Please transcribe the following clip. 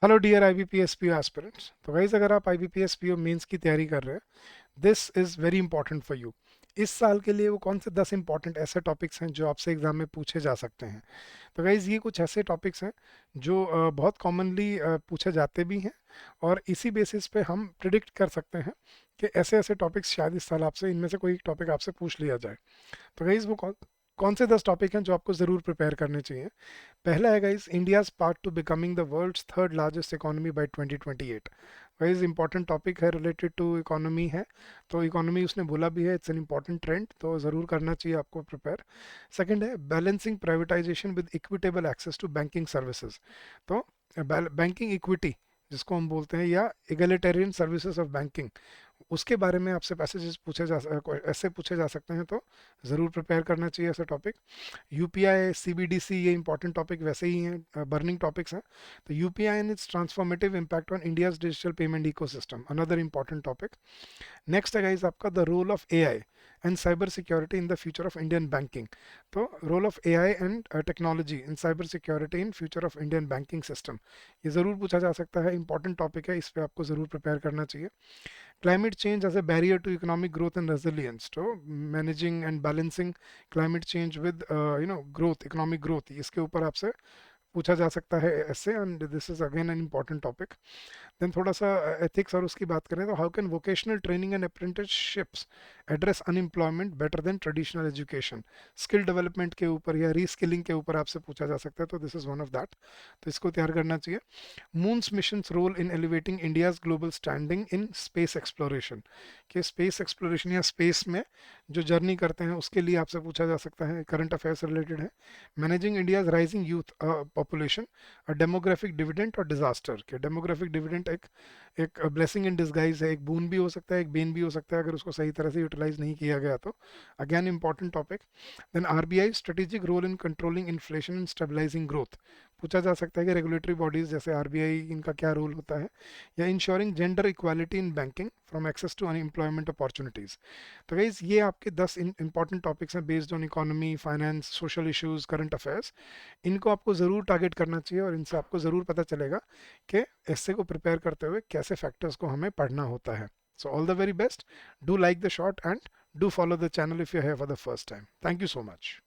Hello dear IBPS-PO aspirants. तो guys अगर आप IBPS-PO मेंस की तैयारी कर रहे हैं, this is very important for you. इस साल के लिए वो कौन से 10 इंपॉर्टेंट ऐसे टॉपिक्स हैं जो आपसे एग्जाम में पूछे जा सकते हैं। तो गाइज ये कुछ ऐसे टॉपिक्स हैं जो बहुत कॉमनली पूछे जाते भी हैं, और इसी बेसिस पे हम प्रिडिक्ट कर सकते हैं कि ऐसे ऐसे टॉपिक्स शायद इस साल आपसे इनमें से कोई एक टॉपिक आपसे पूछ लिया जाए। तो गाइज वो कौन कौन से 10 टॉपिक हैं जो आपको ज़रूर प्रिपेयर करने चाहिए। पहला है guys, India's part to becoming the world's third largest economy by 2028। Guys important topic है, रिलेटेड टू इकोनॉमी है। तो इकोनॉमी उसने बोला भी है, इट्स एन इंपॉर्टेंट ट्रेंड, तो ज़रूर करना चाहिए आपको प्रिपेयर। सेकंड है balancing privatisation with equitable access to banking services. तो बैंकिंग इक्विटी जिसको हम बोलते हैं, या एगलिटेरियन सर्विसेज ऑफ बैंकिंग, उसके बारे में आपसे पैसेजेस ऐसे पूछे जा सकते हैं, तो ज़रूर प्रिपेयर करना चाहिए ऐसा टॉपिक। यूपीआई, सीबीडीसी, ये इंपॉर्टेंट टॉपिक वैसे ही हैं, बर्निंग टॉपिक्स हैं। तो UPI and its transformative impact on India's digital payment ecosystem, another important topic. Next है गाइस आपका the role of AI and cyber security in the future of Indian banking. तो role of AI and technology in cyber security in future of Indian banking system, ये ज़रूर पूछा जा सकता है, important topic है, इस पर आपको ज़रूर प्रिपेयर करना चाहिए। Climate change as a barrier to economic growth and resilience. So managing and balancing climate change with growth, economic growth, इसके ऊपर आपसे पूछा जा सकता है ऐसे, and this is again an important topic. Then थोड़ा सा एथिक्स और उसकी बात करें तो how can vocational training and apprenticeships address unemployment better than traditional education. Skill development के ऊपर या रीस्किलिंग के ऊपर आपसे पूछा जा सकता है, तो this is one of that, तो इसको तैयार करना चाहिए। Moon's missions role in elevating India's global standing in space exploration, कि स्पेस एक्सप्लोरेशन या स्पेस में जो जर्नी करते हैं उसके लिए आपसे पूछा जा सकता है, करंट अफेयर्स रिलेटेड है। Managing India's rising youth population, demographic dividend और डिजास्टर, के डेमोग्राफिक डिविडेंड एक एक ब्लेसिंग इन डिसगाइज है, एक बून भी हो सकता है, एक बेन भी हो सकता है, अगर उसको सही तरह से यूटिलाइज नहीं किया गया तो। Again important topic. Then RBI strategic role in controlling inflation and stabilising growth, पूछा जा सकता है कि रेगुलेटरी बॉडीज जैसे आरबीआई, इनका क्या रोल होता है। या ensuring gender equality in banking from access to unemployment opportunities. तो गाइज ये आपके 10 इंपॉर्टेंट टॉपिक्स हैं based on economy, finance, social issues, current affairs. इनको आपको ज़रूर टारगेट करना चाहिए, और इनसे आपको ज़रूर पता चलेगा कि एस्से को प्रिपेयर करते हुए कैसे फैक्टर्स को हमें पढ़ना होता है। So all the very best, do like the short and do follow the channel if you have for the first time. Thank you so much.